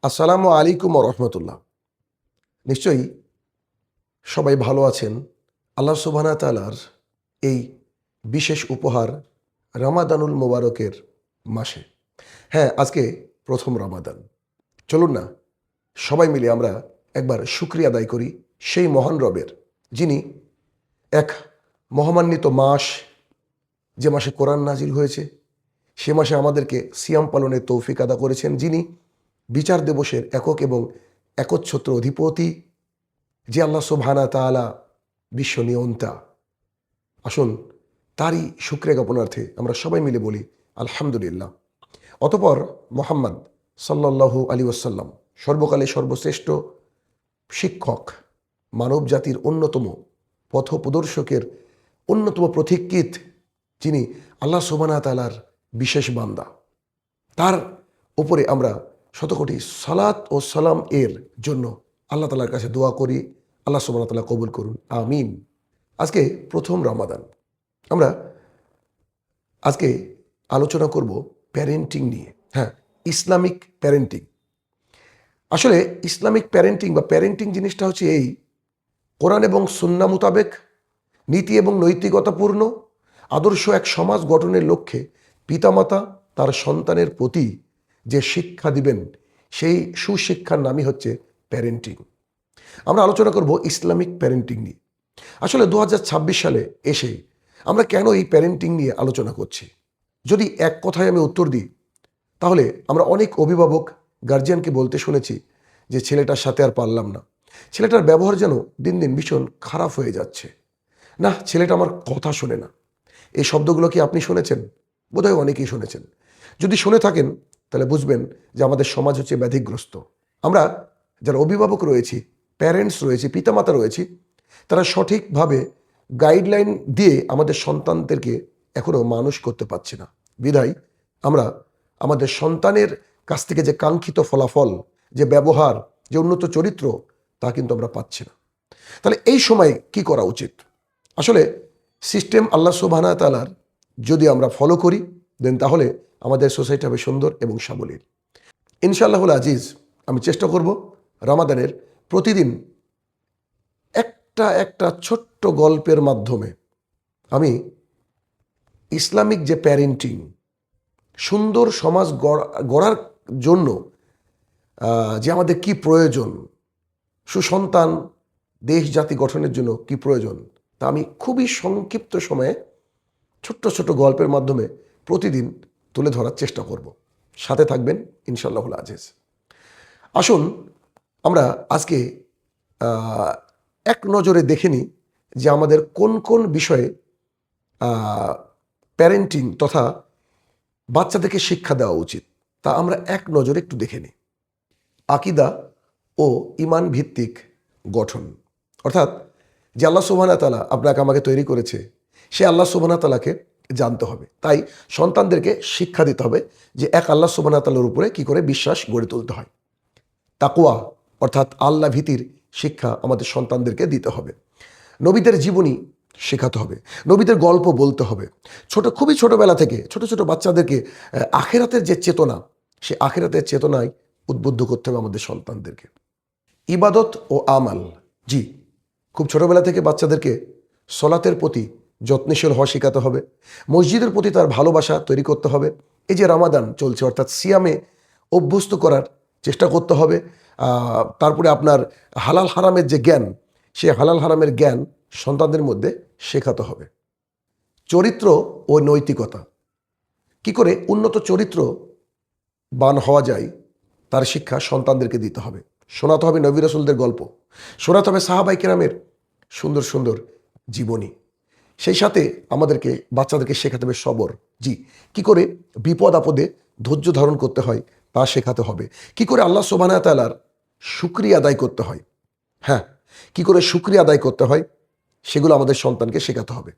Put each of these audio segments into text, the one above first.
আসসালামু আলাইকুম রহমতুল্লাহ। নিশ্চয়ই সবাই ভালো আছেন আল্লাহ সুবহানাহু ওয়া তাআলার এই বিশেষ উপহার রমাদানুল মোবারকের মাসে। হ্যাঁ, আজকে প্রথম রমাদান। চলুন না সবাই মিলে আমরা একবার শুকরিয়া আদায় করি সেই মহান রবের, যিনি এক মহামান্বিত মাস, যে মাসে কোরআন নাজিল হয়েছে, সে মাসে আমাদেরকে সিয়াম পালনের তৌফিক আদা করেছেন, যিনি বিচার দিবসের একক এবং একচ্ছত্র অধিপতি, যে আল্লাহ সুবহানাহু ওয়া তাআলা বিশ্ব নিয়ন্তা। আসুন তারই শুকরিয়া জ্ঞাপনার্থে আমরা সবাই মিলে বলি আলহামদুলিল্লাহ। অতপর মোহাম্মদ সাল্লাল্লাহু আলাইহি ওয়াসাল্লাম, সর্বকালে সর্বশ্রেষ্ঠ শিক্ষক, মানব জাতির অন্যতম পথপ্রদর্শকের অন্যতম প্রতীকীত, যিনি আল্লাহ সুবহানাহু ওয়া তাআলার বিশেষ বান্দা, তার উপরে আমরা শতকোটি সালাত ও সালাম এর জন্য আল্লাহ তাআলার কাছে দোয়া করি। আল্লাহ সুবহানাহু ওয়া তাআলা কবুল করুন, আমিন। আজকে প্রথম রমাদান। আমরা আজকে আলোচনা করব প্যারেন্টিং নিয়ে। হ্যাঁ, ইসলামিক প্যারেন্টিং। আসলে ইসলামিক প্যারেন্টিং বা প্যারেন্টিং জিনিসটা হচ্ছে এই, কোরআন এবং সুন্নাহ মোতাবেক নীতি এবং নৈতিকতাপূর্ণ আদর্শ এক সমাজ গঠনের লক্ষ্যে পিতামাতা তার সন্তানের প্রতি যে শিক্ষা দিবেন, সেই সুশিক্ষার নামই হচ্ছে প্যারেন্টিং। আমরা আলোচনা করব ইসলামিক প্যারেন্টিং নিয়ে। আসলে 2026 সালে এসে আমরা কেন এই প্যারেন্টিং নিয়ে আলোচনা করছি, যদি এক কথায় আমি উত্তর দিই, তাহলে আমরা অনেক অভিভাবক গার্জিয়ানকে বলতে শুনেছি যে ছেলেটার সাথে আর পারলাম না, ছেলেটার ব্যবহার যেন দিন দিন ভীষণ খারাপ হয়ে যাচ্ছে, না ছেলেটা আমার কথা শোনে না। এই শব্দগুলো কি আপনি শুনেছেন? বোধহয় অনেকেই শুনেছেন। যদি শুনে থাকেন তাহলে বুঝবেন যে আমাদের সমাজ হচ্ছে ব্যাধিগ্রস্ত। আমরা যারা অভিভাবক রয়েছি, প্যারেন্টস রয়েছি, পিতামাতা রয়েছি, তারা সঠিকভাবে গাইডলাইন দিয়ে আমাদের সন্তানদেরকে এখনও মানুষ করতে পারছি না। বিধায় আমরা আমাদের সন্তানের কাছ থেকে যে কাঙ্ক্ষিত ফলাফল, যে ব্যবহার, যে উন্নত চরিত্র, তা কিন্তু আমরা পাচ্ছি না। তাহলে এই সময় কি করা উচিত? আসলে সিস্টেম আল্লাহ সুবহানাহু ওয়া তাআলার যদি আমরা ফলো করি, দেন তাহলে আমাদের সোসাইটি হবে সুন্দর এবং সাবলীল। ইনশাআল্লাহুল আজিজ, আমি চেষ্টা করব রমাদানের প্রতিদিন একটা একটা ছোট্ট গল্পের মাধ্যমে আমি ইসলামিক যে প্যারেন্টিং, সুন্দর সমাজ গড়ার জন্য যে আমাদের কি প্রয়োজন, সুসন্তান দেশ জাতি গঠনের জন্য কি প্রয়োজন, তা আমি খুবই সংক্ষিপ্ত সময়ে ছোট্ট ছোট্ট গল্পের মাধ্যমে প্রতিদিন তুলে ধরার চেষ্টা করব। সাথে থাকবেন ইনশাআল্লাহুল আজিজ। আসুন আমরা আজকে এক নজরে দেখে নিই যে আমাদের কোন কোন বিষয়ে প্যারেন্টিং তথা বাচ্চাদেরকে শিক্ষা দেওয়া উচিত, তা আমরা এক নজরে একটু দেখে নিই। আকিদা ও ইমান ভিত্তিক গঠন, অর্থাৎ যে আল্লাহ সুবহানাহু ওয়া তাআলা আপনাকে আমাকে তৈরি করেছে, সে আল্লাহ সুবহানাহু ওয়া তাআলাকে জানতে হবে। তাই সন্তানদেরকে শিক্ষা দিতে হবে যে এক আল্লাহ সুবহানাহু ওয়া তাআলার উপরে কি করে বিশ্বাস গড়ে তুলতে হয়। তাকওয়া অর্থাৎ আল্লাহ ভীতির শিক্ষা আমাদের সন্তানদেরকে দিতে হবে। নবীদের জীবনী শেখাতে হবে, নবীদের গল্প বলতে হবে। খুবই ছোটবেলা থেকে ছোট ছোট বাচ্চাদেরকে আখিরাতের যে চেতনা, সে আখিরাতের চেতনায় উদ্বুদ্ধ করতে হবে আমাদের সন্তানদেরকে। ইবাদত ও আমাল, জি, খুব ছোটবেলা থেকে বাচ্চাদেরকে সলাতের প্রতি যত্নশীল হওয়া শেখাতে হবে, মসজিদের প্রতি তার ভালোবাসা তৈরি করতে হবে। এই যে রমাদান চলছে, অর্থাৎ সিয়ামে অভ্যস্ত করার চেষ্টা করতে হবে। তারপরে আপনার হালাল হারামের যে জ্ঞান, সে হালাল হারামের জ্ঞান সন্তানদের মধ্যে শেখাতে হবে। চরিত্র ও নৈতিকতা, কি করে উন্নত চরিত্রবান হওয়া যায়, তার শিক্ষা সন্তানদেরকে দিতে হবে। শোনাতে হবে নবী রাসূলদের গল্প, শোনাতে হবে সাহাবায়ে কেরামের সুন্দর সুন্দর জীবনী। সেই সাথে আমাদেরকে বাচ্চাদেরকে শেখাতে হবে সবর, জি, কি করে বিপদ আপদে ধৈর্য ধারণ করতে হয় তা শেখাতে হবে। কি করে আল্লাহ সুবহানাহু ওয়া তাআলার শুকরিয়া আদায় করতে হয়, হ্যাঁ, কি করে শুকরিয়া আদায় করতে হয়, সেগুলো আমাদের সন্তানকে শেখাতে হবে।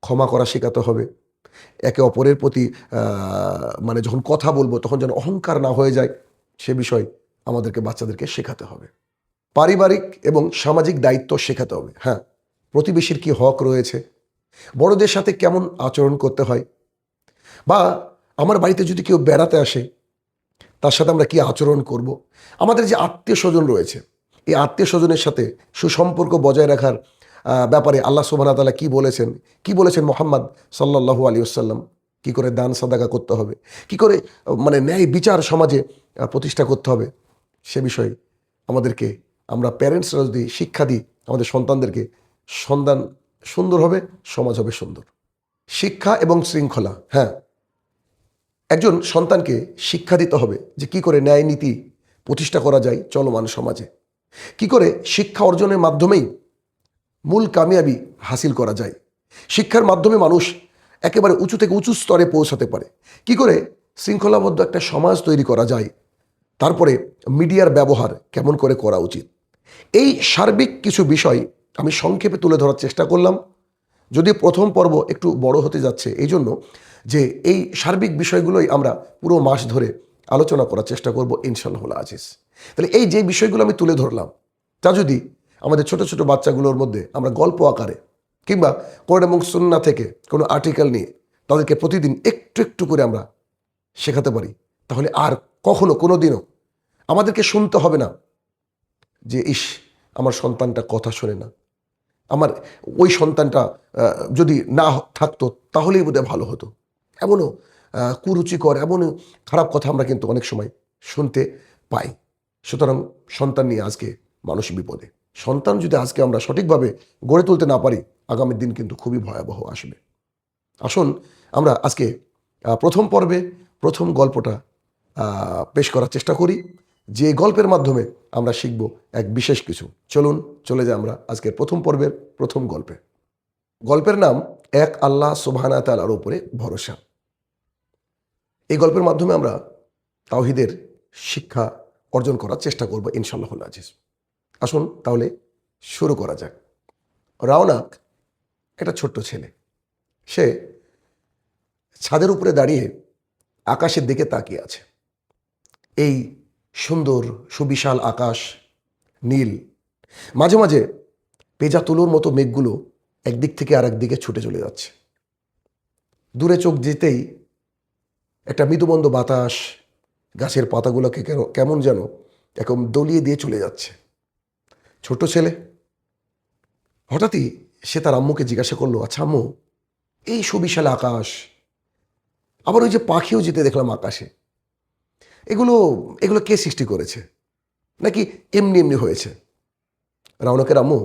ক্ষমা করা শেখাতে হবে। একে অপরের প্রতি মানে যখন কথা বলবো তখন যেন অহংকার না হয়ে যায়, সে বিষয় আমাদেরকে বাচ্চাদেরকে শেখাতে হবে। পারিবারিক এবং সামাজিক দায়িত্ব শেখাতে হবে। হ্যাঁ, প্রতিবেশীর কি হক রয়েছে, বড়দের সাথে কেমন আচরণ করতে হয়, বা আমার বাড়িতে যদি কেউ বেড়াতে আসে তার সাথে আমরা কি আচরণ করব। আমাদের যে আত্মীয় স্বজন রয়েছে, এই আত্মীয় স্বজনের সাথে সুসম্পর্ক বজায় রাখার ব্যাপারে আল্লাহ সুবহানাহু ওয়া তাআলা কি বলেছেন মুহাম্মদ সাল্লাল্লাহু আলাইহি ওয়াসাল্লাম, কি করে দান সাদাকা করতে হবে, কি করে মানে ন্যায় বিচার সমাজে প্রতিষ্ঠা করতে হবে, সে বিষয়ে আমাদেরকে, আমরা প্যারেন্টসরা যদি শিক্ষা দিই আমাদের সন্তানদেরকে, সন্তান সুন্দর হবে, সমাজ হবে সুন্দর। শিক্ষা এবং শৃঙ্খলা, হ্যাঁ, একজন সন্তানকে শিক্ষা দিতে হবে যে কি করে ন্যায় নীতি প্রতিষ্ঠা করা যায় চলমান সমাজে, কি করে শিক্ষা অর্জনের মাধ্যমেই মূল কামিয়াবি হাসিল করা যায়, শিক্ষার মাধ্যমে মানুষ একেবারে উঁচু থেকে উঁচু স্তরে পৌঁছাতে পারে, কি করে শৃঙ্খলাবদ্ধ একটা সমাজ তৈরি করা যায়, তারপরে মিডিয়ার ব্যবহার কেমন করে করা উচিত। এই সার্বিক কিছু বিষয় আমি সংক্ষেপে তুলে ধরার চেষ্টা করলাম, যদিও প্রথম পর্ব একটু বড় হতে যাচ্ছে, এই জন্য যে এই সার্বিক বিষয়গুলোই আমরা পুরো মাস ধরে আলোচনা করার চেষ্টা করব ইনশাআল্লাহুল আজিজ। তাহলে এই যে বিষয়গুলো আমি তুলে ধরলাম, তা যদি আমাদের ছোট ছোট বাচ্চাগুলোর মধ্যে আমরা গল্প আকারে কিংবা কোরআন এবং সুন্নাহ থেকে কোনো আর্টিকেল নিয়ে তাদেরকে প্রতিদিন একটু একটু করে আমরা শেখাতে পারি, তাহলে আর কখনো কোনো দিনও আমাদেরকে শুনতে হবে না যে ইস আমার সন্তানটা কথা শোনে না, আমার ওই সন্তানটা যদি না থাকতো তাহলেই বোধহয় ভালো হতো। এমনও কুরুচিকর, এমনও খারাপ কথা আমরা কিন্তু অনেক সময় শুনতে পাই। সুতরাং সন্তান নিয়ে আজকে মানুষ বিপদে। সন্তান যদি আজকে আমরা সঠিকভাবে গড়ে তুলতে না পারি, আগামী দিন কিন্তু খুবই ভয়াবহ আসবে। আসুন আমরা আজকে প্রথম পর্বে প্রথম গল্পটা পেশ করার চেষ্টা করি, যে গল্পের মাধ্যমে আমরা শিখব এক বিশেষ কিছু। চলুন চলে যাই আমরা আজকের প্রথম পর্বের প্রথম গল্পে। গল্পের নাম এক আল্লাহ সুবহানাহু ওয়া তাআলার উপরে ভরসা। এই গল্পের মাধ্যমে আমরা তাওহীদের শিক্ষা অর্জন করার চেষ্টা করব ইনশাআল্লাহুল আজিজ। আসুন তাহলে শুরু করা যাক। রাওনাক একটা ছোট্ট ছেলে, সে ছাদের উপরে দাঁড়িয়ে আকাশের দিকে তাকিয়ে আছে। এই সুন্দর সুবিশাল আকাশ, নীল, মাঝে মাঝে পেঁজা তুলোর মতো মেঘগুলো একদিক থেকে আর একদিকে ছুটে চলে যাচ্ছে। দূরে চোখ যেতেই একটা মৃদুমন্দ বাতাস গাছের পাতাগুলোকে কেমন যেন এরকম দলিয়ে দিয়ে চলে যাচ্ছে। ছোট ছেলে হঠাৎই সে তার আম্মুকে জিজ্ঞাসা করলো, আচ্ছা আম্মু, এই সুবিশাল আকাশ, আবার ওই যে পাখিও যেতে দেখলাম আকাশে, এগুলো এগুলো কে সৃষ্টি করেছে, নাকি এমনি এমনি হয়েছে? রাওনাকের আম্মু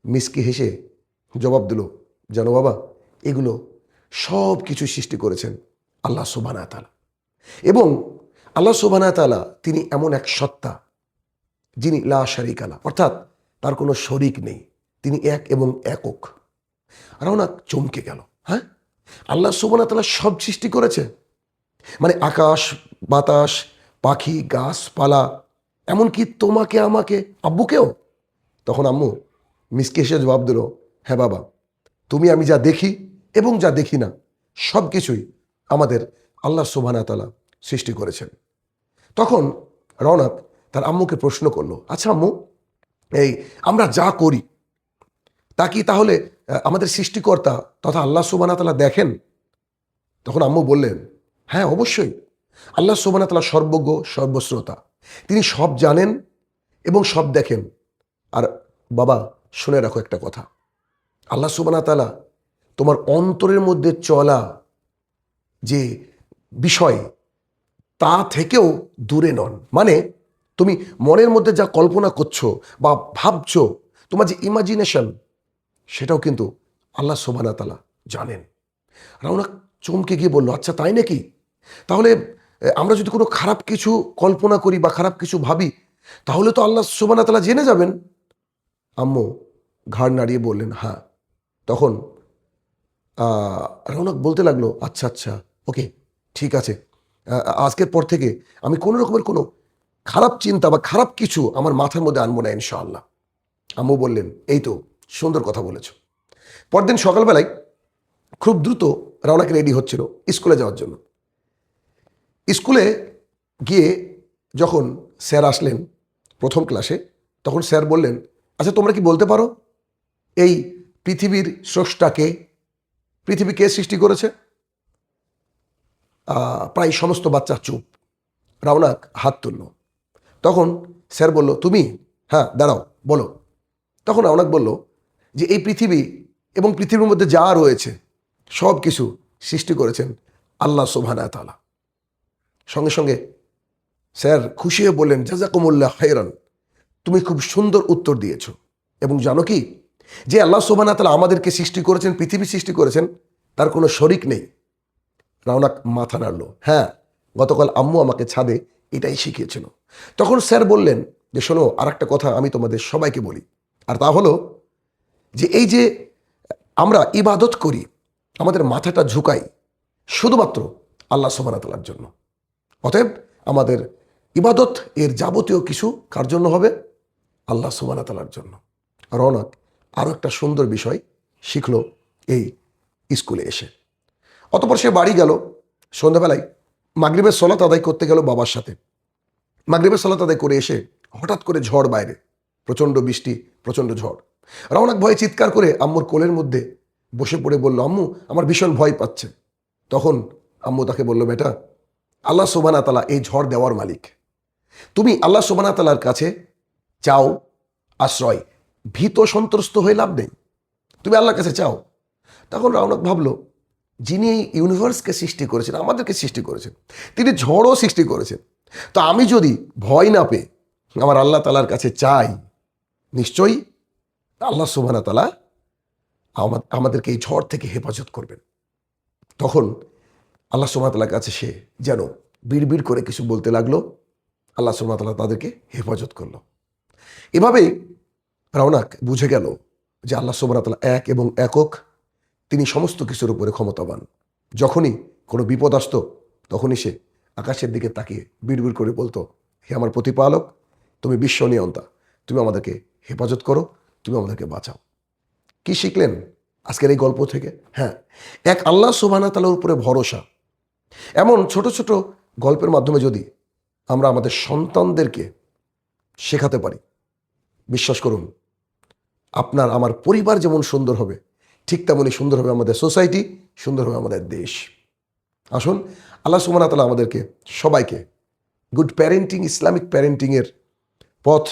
মিসকি হেসে জবাব দিল, জানো বাবা, এগুলো সব কিছু সৃষ্টি করেছেন আল্লাহ সুবহানাহু ওয়া তাআলা। এবং আল্লাহ সুবহানাহু ওয়া তাআলা তিনি এমন এক সত্তা যিনি লা শারীকা লাহু, অর্থাৎ তার কোনো শরিক নেই, তিনি এক এবং একক। রাওনাক চমকে গেল, হ্যাঁ, আল্লাহ সুবহানাহু ওয়া তাআলা সব সৃষ্টি করেছে, মানে আকাশ বাতাস, পাখি, গাছপালা, এমনকি তোমাকে আমাকে আব্বুকেও? তখন আম্মু মিসকে এসে জবাব দিল, হ্যাঁ বাবা, তুমি আমি যা দেখি এবং যা দেখি না সব কিছুই আমাদের আল্লাহ সুবহানাহু ওয়া তাআলা সৃষ্টি করেছেন। তখন রওনক তার আম্মুকে প্রশ্ন করলো, আচ্ছা আম্মু, এই আমরা যা করি তা কি তাহলে আমাদের সৃষ্টিকর্তা তথা আল্লাহ সুবহানাহু ওয়া তাআলা দেখেন? তখন আম্মু বললেন, হ্যাঁ অবশ্যই, আল্লাহ সুবহানাহু ওয়া তাআলা সর্বজ্ঞ সর্বশ্রোতা, তিনি সব জানেন এবং সব দেখেন। আর বাবা, শুনে রাখো একটা কথা, আল্লাহ সুবহানাহু ওয়া তাআলা তোমার অন্তরের মধ্যে চলা যে বিষয় তা থেকেও দূরে নন। মানে তুমি মনের মধ্যে যা কল্পনা করছো বা ভাবছো, তোমার যে ইমাজিনেশন, সেটাও কিন্তু আল্লাহ সুবহানাহু ওয়া তাআলা জানেন। রাওনাক চমকে গিয়ে বলল, আচ্ছা তাই নাকি? তাহলে আমরা যদি কোনো খারাপ কিছু কল্পনা করি বা খারাপ কিছু ভাবি, তাহলে তো আল্লাহ সুবহানাহু ওয়া তাআলা জেনে যাবেন। আম্মু ঘাড় নাড়িয়ে বললেন, হ্যাঁ। তখন রৌনক বলতে লাগলো, আচ্ছা আচ্ছা, ওকে, ঠিক আছে, আজকের পর থেকে আমি কোনো রকমের কোনো খারাপ চিন্তা বা খারাপ কিছু আমার মাথার মধ্যে আনবো না ইনশাআল্লাহ। আম্মু বললেন, এই তো সুন্দর কথা বলেছ। পরদিন সকালবেলায় খুব দ্রুত রৌনক রেডি হচ্ছিল স্কুলে যাওয়ার জন্য। স্কুলে গিয়ে যখন স্যার আসলেন প্রথম ক্লাসে, তখন স্যার বললেন, আচ্ছা তোমরা কি বলতে পারো এই পৃথিবীর স্রষ্টাকে, পৃথিবী কে সৃষ্টি করেছে? প্রায় সমস্ত বাচ্চা চুপ। রওনাক হাত তুলল। তখন স্যার বলল, তুমি? হ্যাঁ, দাঁড়াও, বলো। তখন রওনাক বলল যে এই পৃথিবী এবং পৃথিবীর মধ্যে যা রয়েছে সব কিছু সৃষ্টি করেছেন আল্লাহ সুবহানাহু ওয়া তাআলা। সঙ্গে সঙ্গে স্যার খুশি হয়ে বললেন, জাযাকুমুল্লাহ খাইরান, তুমি খুব সুন্দর উত্তর দিয়েছ। এবং জানো কি, যে আল্লাহ সুবহানাহু ওয়া তাআলা আমাদেরকে সৃষ্টি করেছেন, পৃথিবী সৃষ্টি করেছেন, তার কোনো শরিক নেই। রওনাক মাথা নাড়ল, হ্যাঁ, গতকাল আম্মু আমাকে ছাদে এটাই শিখিয়েছিল। তখন স্যার বললেন যে শোনো, আর একটা কথা আমি তোমাদের সবাইকে বলি, আর তা হলো যে এই যে আমরা ইবাদত করি, আমাদের মাথাটা ঝুঁকাই শুধুমাত্র আল্লাহ সুবহানাহু ওয়া তাআলার জন্য। অতএব আমাদের ইবাদত এর যাবতীয় কিছু কার জন্য হবে? আল্লাহ সুবহানাহু ওয়া তাআলার জন্য। রওনাক আরও একটা সুন্দর বিষয় শিখল এই স্কুলে এসে। অতঃপর সে বাড়ি গেল। সন্ধ্যাবেলায় মাগরিবের সলাত আদায় করতে গেল বাবার সাথে। মাগরিবের সলাত আদায় করে এসে হঠাৎ করে ঝড় বাইরে, প্রচণ্ড বৃষ্টি, প্রচণ্ড ঝড়। রওনাক ভয়ে চিৎকার করে আম্মুর কোলের মধ্যে বসে পড়ে বলল, আম্মু আমার ভীষণ ভয় পাচ্ছে। তখন আম্মু তাকে বলল, বেটা, আল্লাহ সুবহানাহু ওয়া তাআলা এই ঝড় দেওয়ার মালিক। তুমি আল্লাহ সুবহানাহু ওয়া তাআলার কাছে চাও আশ্রয়, ভীত সন্ত্রস্ত হয়ে লাভ নেই, তুমি আল্লাহর কাছে চাও। তখন রওনাক ভাবলো, যিনি এই ইউনিভার্সকে সৃষ্টি করেছেন, আমাদেরকে সৃষ্টি করেছেন, তিনি ঝড়ও সৃষ্টি করেছেন, তো আমি যদি ভয় না পেয়ে আমার আল্লাহ তাআলার কাছে চাই, নিশ্চয়ই আল্লাহ সুবহানাহু ওয়া তাআলা আমাদেরকে এই ঝড় থেকে হেফাজত করবেন। তখন আল্লাহ সুবহানাহু ওয়া তাআলার কাছে সে যেন বিড়বিড় করে কিছু বলতে লাগলো। আল্লাহ সুবহানাহু ওয়া তাআলা তাদেরকে হেফাজত করলো। এভাবেই রওনাক বুঝে গেল যে আল্লাহ সুবহানাহু ওয়া তাআলা এক এবং একক, তিনি সমস্ত কিছুর উপরে ক্ষমতাবান। যখনই কোনো বিপদ আসতো, তখনই সে আকাশের দিকে তাকিয়ে বিড়বিড় করে বলতো, হে আমার প্রতিপালক, তুমি বিশ্ব নিয়ন্তা, তুমি আমাদেরকে হেফাজত করো, তুমি আমাদেরকে বাঁচাও। কি শিখলেন আজকের এই গল্প থেকে? হ্যাঁ, এক আল্লাহ সুবহানাহু ওয়া তাআলার উপরে ভরসা। এমন ছোট ছোট গল্পের মাধ্যমে যদি আমরা আমাদের সন্তানদেরকে শেখাতে পারি, বিশ্বাস করুন, আপনার আমার পরিবার যেমন সুন্দর হবে, ঠিক তেমনই সুন্দর হবে আমাদের সোসাইটি, সুন্দর হবে আমাদের দেশ। আসুন, আল্লাহ সুবহানাহু ওয়া তাআলা আমাদেরকে সবাইকে গুড প্যারেন্টিং, ইসলামিক প্যারেন্টিংয়ের পথ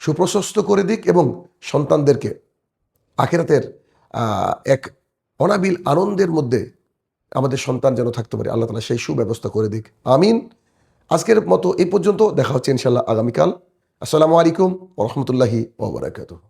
সুপ্রশস্ত করে দিক এবং সন্তানদেরকে আখিরাতের এক অনাবিল আনন্দের মধ্যে আমাদের সন্তান যেন থাকতে পারে, আল্লাহ তাআলা সেই সুব্যবস্থা করে দিক। আমিন। আজকের মতো এই পর্যন্ত, দেখা হচ্ছে ইনশাআল্লাহ আগামীকাল। আসসালামু আলাইকুম ওয়া রাহমাতুল্লাহি ওয়া বারাকাতুহু।